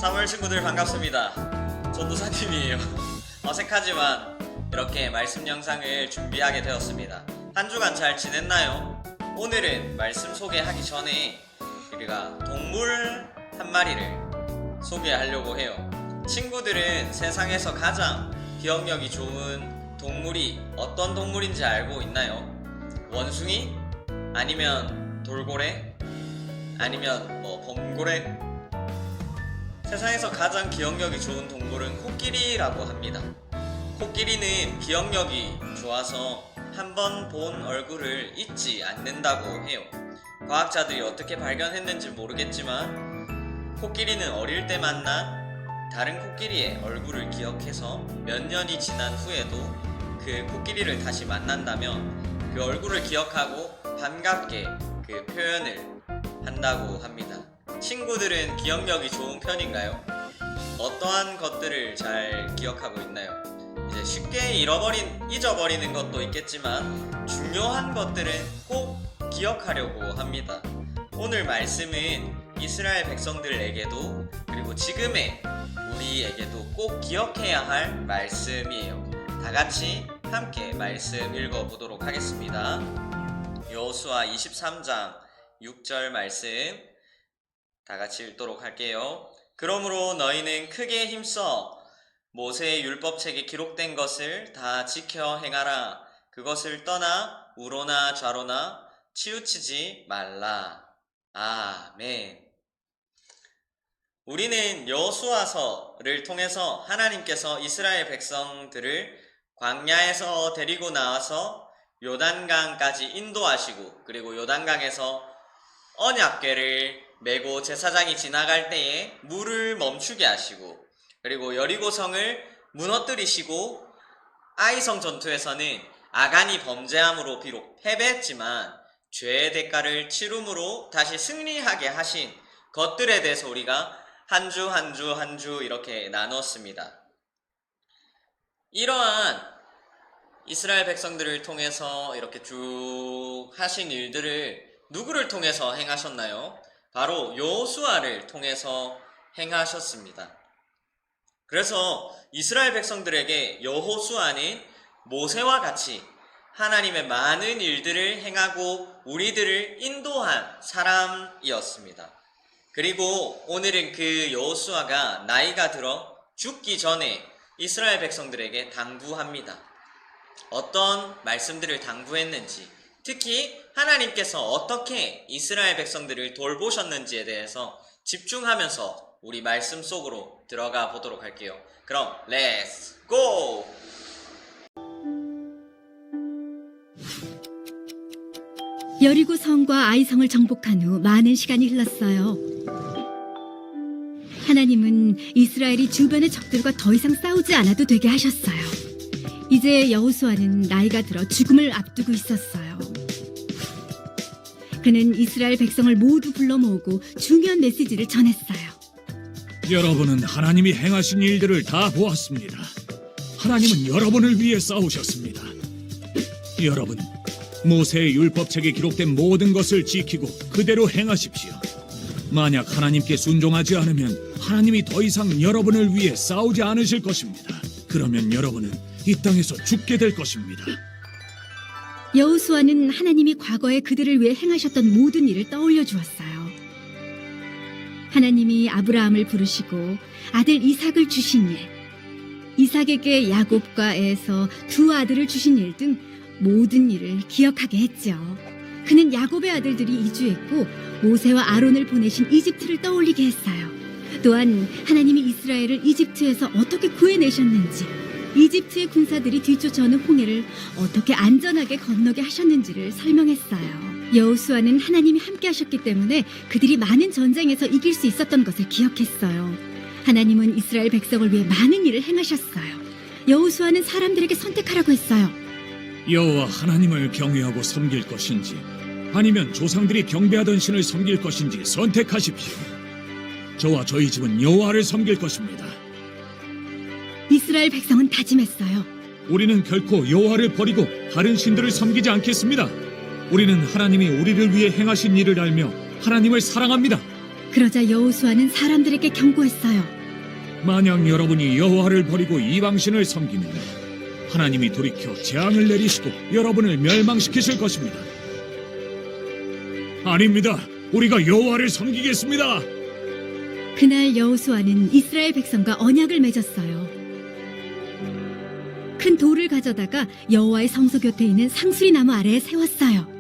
사무엘 친구들 반갑습니다. 전도사님이에요. 어색하지만 이렇게 말씀 영상을 준비하게 되었습니다. 한 주간 잘 지냈나요? 오늘은 말씀 소개하기 전에 우리가 동물 한 마리를 소개하려고 해요. 친구들은 세상에서 가장 기억력이 좋은 동물이 어떤 동물인지 알고 있나요? 원숭이? 아니면 돌고래? 아니면 범고래? 세상에서 가장 기억력이 좋은 동물은 코끼리라고 합니다. 코끼리는 기억력이 좋아서 한 번 본 얼굴을 잊지 않는다고 해요. 과학자들이 어떻게 발견했는지 모르겠지만 코끼리는 어릴 때 만난 다른 코끼리의 얼굴을 기억해서 몇 년이 지난 후에도 그 코끼리를 다시 만난다면 그 얼굴을 기억하고 반갑게 그 표현을 한다고 합니다. 친구들은 기억력이 좋은 편인가요? 어떠한 것들을 잘 기억하고 있나요? 이제 쉽게 잊어버리는 것도 있겠지만 중요한 것들은 꼭 기억하려고 합니다. 오늘 말씀은 이스라엘 백성들에게도 그리고 지금의 우리에게도 꼭 기억해야 할 말씀이에요. 다 같이 함께 말씀 읽어보도록 하겠습니다. 여호수아 23장 6절 말씀 다 같이 읽도록 할게요. 그러므로 너희는 크게 힘써 모세의 율법책에 기록된 것을 다 지켜 행하라. 그것을 떠나 우로나 좌로나 치우치지 말라. 아멘. 우리는 여호수아서를 통해서 하나님께서 이스라엘 백성들을 광야에서 데리고 나와서 요단강까지 인도하시고 그리고 요단강에서 언약궤를 메고 제사장이 지나갈 때에 물을 멈추게 하시고 그리고 여리고성을 무너뜨리시고 아이성 전투에서는 아간이 범죄함으로 비록 패배했지만 죄의 대가를 치름으로 다시 승리하게 하신 것들에 대해서 우리가 한 주 한 주 이렇게 나눴습니다. 이러한 이스라엘 백성들을 통해서 이렇게 쭉 하신 일들을 누구를 통해서 행하셨나요? 바로 여호수아를 통해서 행하셨습니다. 그래서 이스라엘 백성들에게 여호수아는 모세와 같이 하나님의 많은 일들을 행하고 우리들을 인도한 사람이었습니다. 그리고 오늘은 그 여호수아가 나이가 들어 죽기 전에 이스라엘 백성들에게 당부합니다. 어떤 말씀들을 당부했는지, 특히 하나님께서 어떻게 이스라엘 백성들을 돌보셨는지에 대해서 집중하면서 우리 말씀 속으로 들어가 보도록 할게요. 그럼 렛츠 고! 여리고 성과 아이성을 정복한 후 많은 시간이 흘렀어요. 하나님은 이스라엘이 주변의 적들과 더 이상 싸우지 않아도 되게 하셨어요. 이제 여호수아는 나이가 들어 죽음을 앞두고 있었어요. 그는 이스라엘 백성을 모두 불러 모으고 중요한 메시지를 전했어요. 여러분은 하나님이 행하신 일들을 다 보았습니다. 하나님은 여러분을 위해 싸우셨습니다. 여러분, 모세의 율법책에 기록된 모든 것을 지키고 그대로 행하십시오. 만약 하나님께 순종하지 않으면 하나님이 더 이상 여러분을 위해 싸우지 않으실 것입니다. 그러면 여러분은 이 땅에서 죽게 될 것입니다. 여호수아는 하나님이 과거에 그들을 위해 행하셨던 모든 일을 떠올려 주었어요. 하나님이 아브라함을 부르시고 아들 이삭을 주신 일, 이삭에게 야곱과 에서 두 아들을 주신 일 등 모든 일을 기억하게 했죠. 그는 야곱의 아들들이 이주했고 모세와 아론을 보내신 이집트를 떠올리게 했어요. 또한 하나님이 이스라엘을 이집트에서 어떻게 구해내셨는지, 이집트의 군사들이 뒤쫓아오는 홍해를 어떻게 안전하게 건너게 하셨는지를 설명했어요. 여호수아는 하나님이 함께 하셨기 때문에 그들이 많은 전쟁에서 이길 수 있었던 것을 기억했어요. 하나님은 이스라엘 백성을 위해 많은 일을 행하셨어요. 여호수아는 사람들에게 선택하라고 했어요. 여호와 하나님을 경외하고 섬길 것인지 아니면 조상들이 경배하던 신을 섬길 것인지 선택하십시오. 저와 저희 집은 여호와를 섬길 것입니다. 이스라엘 백성은 다짐했어요. 우리는 결코 여호와를 버리고 다른 신들을 섬기지 않겠습니다. 우리는 하나님이 우리를 위해 행하신 일을 알며 하나님을 사랑합니다. 그러자 여호수아는 사람들에게 경고했어요. 만약 여러분이 여호와를 버리고 이방신을 섬기면 하나님이 돌이켜 재앙을 내리시고 여러분을 멸망시키실 것입니다. 아닙니다. 우리가 여호와를 섬기겠습니다. 그날 여호수아는 이스라엘 백성과 언약을 맺었어요. 큰 돌을 가져다가 여호와의 성소 곁에 있는 상수리 나무 아래에 세웠어요.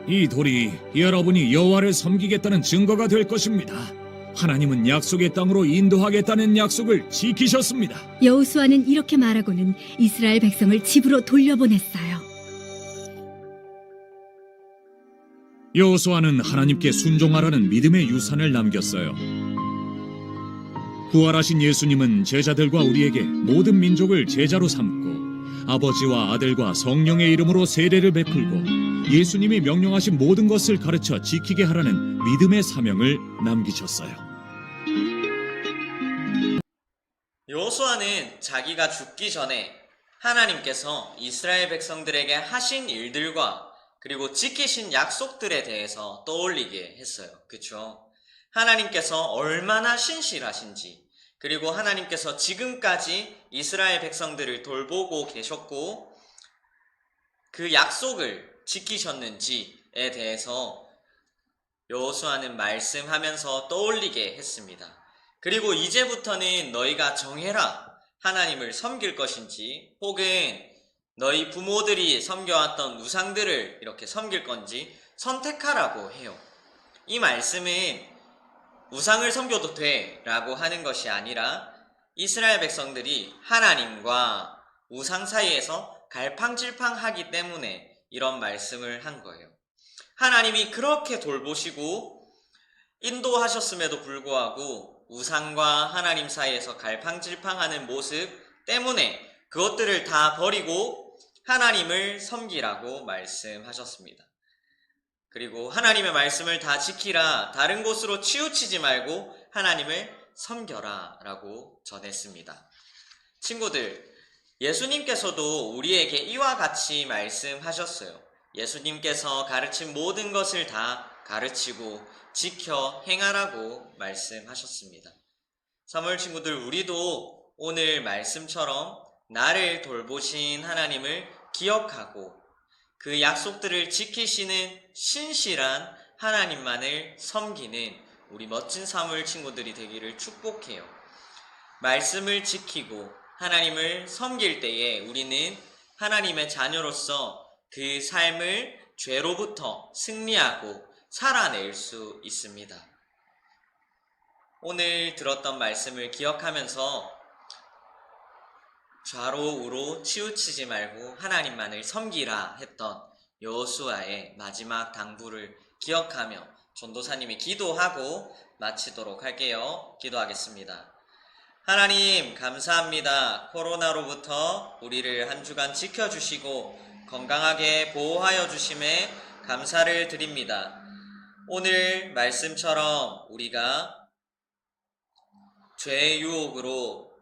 이 돌이 여러분이 여호와를 섬기겠다는 증거가 될 것입니다. 하나님은 약속의 땅으로 인도하겠다는 약속을 지키셨습니다. 여호수아는 이렇게 말하고는 이스라엘 백성을 집으로 돌려보냈어요. 여호수아는 하나님께 순종하라는 믿음의 유산을 남겼어요. 부활하신 예수님은 제자들과 우리에게 모든 민족을 제자로 삼고 아버지와 아들과 성령의 이름으로 세례를 베풀고 예수님이 명령하신 모든 것을 가르쳐 지키게 하라는 믿음의 사명을 남기셨어요. 여호수아는 자기가 죽기 전에 하나님께서 이스라엘 백성들에게 하신 일들과 그리고 지키신 약속들에 대해서 떠올리게 했어요. 그렇죠? 하나님께서 얼마나 신실하신지, 그리고 하나님께서 지금까지 이스라엘 백성들을 돌보고 계셨고 그 약속을 지키셨는지에 대해서 여호수아는 말씀하면서 떠올리게 했습니다. 그리고 이제부터는 너희가 정해라. 하나님을 섬길 것인지 혹은 너희 부모들이 섬겨왔던 우상들을 이렇게 섬길 건지 선택하라고 해요. 이 말씀은 우상을 섬겨도 돼 라고 하는 것이 아니라 이스라엘 백성들이 하나님과 우상 사이에서 갈팡질팡하기 때문에 이런 말씀을 한 거예요. 하나님이 그렇게 돌보시고 인도하셨음에도 불구하고 우상과 하나님 사이에서 갈팡질팡하는 모습 때문에 그것들을 다 버리고 하나님을 섬기라고 말씀하셨습니다. 그리고 하나님의 말씀을 다 지키라, 다른 곳으로 치우치지 말고 하나님을 섬겨라 라고 전했습니다. 친구들, 예수님께서도 우리에게 이와 같이 말씀하셨어요. 예수님께서 가르친 모든 것을 다 가르치고 지켜 행하라고 말씀하셨습니다. 사모엘 친구들, 우리도 오늘 말씀처럼 나를 돌보신 하나님을 기억하고 그 약속들을 지키시는 신실한 하나님만을 섬기는 우리 멋진 사모엘 친구들이 되기를 축복해요. 말씀을 지키고 하나님을 섬길 때에 우리는 하나님의 자녀로서 그 삶을 죄로부터 승리하고 살아낼 수 있습니다. 오늘 들었던 말씀을 기억하면서 좌로 우로 치우치지 말고 하나님만을 섬기라 했던 여호수아의 마지막 당부를 기억하며 전도사님이 기도하고 마치도록 할게요. 기도하겠습니다. 하나님 감사합니다. 코로나로부터 우리를 한 주간 지켜주시고 건강하게 보호하여 주심에 감사를 드립니다. 오늘 말씀처럼 우리가 죄의 유혹으로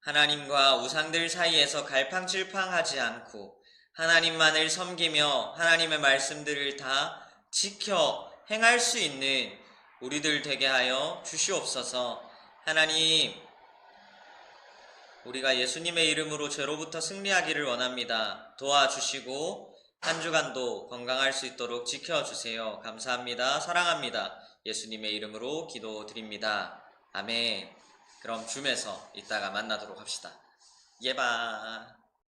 하나님과 우상들 사이에서 갈팡질팡하지 않고 하나님만을 섬기며 하나님의 말씀들을 다 지켜 행할 수 있는 우리들 되게 하여 주시옵소서. 하나님, 우리가 예수님의 이름으로 죄로부터 승리하기를 원합니다. 도와주시고 한 주간도 건강할 수 있도록 지켜주세요. 감사합니다. 사랑합니다. 예수님의 이름으로 기도드립니다. 아멘. 그럼 줌에서 이따가 만나도록 합시다. 예바.